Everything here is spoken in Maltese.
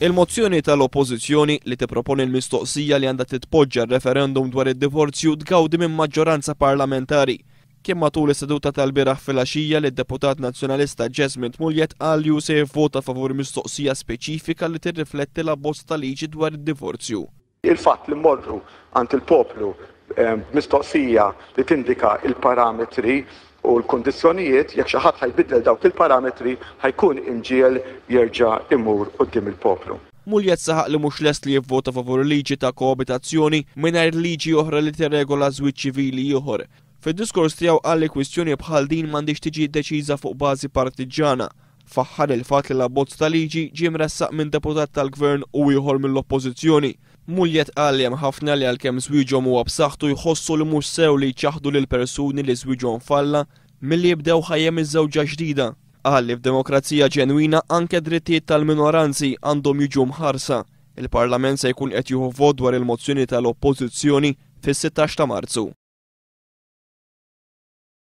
Il-mozzjoni tal-oppożizzjoni li tipproponi l-mistoqsija li għandha titpoġġa r-referendum dwar id-divorzju tgawdi minn maġġoranza parlamentari. Kien matul is-seduta tal-bieraħ filgħaxija li d-deputat nazzjonalista Jesmint Muljet qal li se jivvota favur mistoqsija speċifika li tirrifletti l-abbozz ta' liġi dwar id-divorzju. Il-fatt li mmorru għand il-poplu mistoqsija li tindika il-parametri u l-kondizzjonijiet jekk xi ħadd ħajbiddel dawk il-parametri ħajkun imġiel jerġa' imur quddiem il-poplu. Muljet saħaq li mhux lest li jivvota favur liġi ta' koabitazzjoni mingħajr liġi oħra li tirregola żwieġ ċivili ieħor. Fid-diskors tiegħu qal li kwistjoni bħal din m'għandix tiġi deċiża fuq bażi partiġana. Faħħar il-fatt li l-abbozz ta' liġi ġie mressaq minn deputat tal-gvern u ieħor mill-oppożizzjoni. Muljet qal li hemm ħafna li għalkemm żwieġhom huwa b'saħħtu jħossu li mhux sew li jċaħdu lil persuni li żwieġhom falla milli jibdew ħajjem iż-żewġa ġdida. Qal li f'demokrazija ġenwina anke drittijiet tal-minoranzi għandhom jiġu mħarsa. Il-Parlament se jkun qed jieħu vot dwar il-mozzjoni tal-Oppożizzjoni fis-16 ta' Marzu.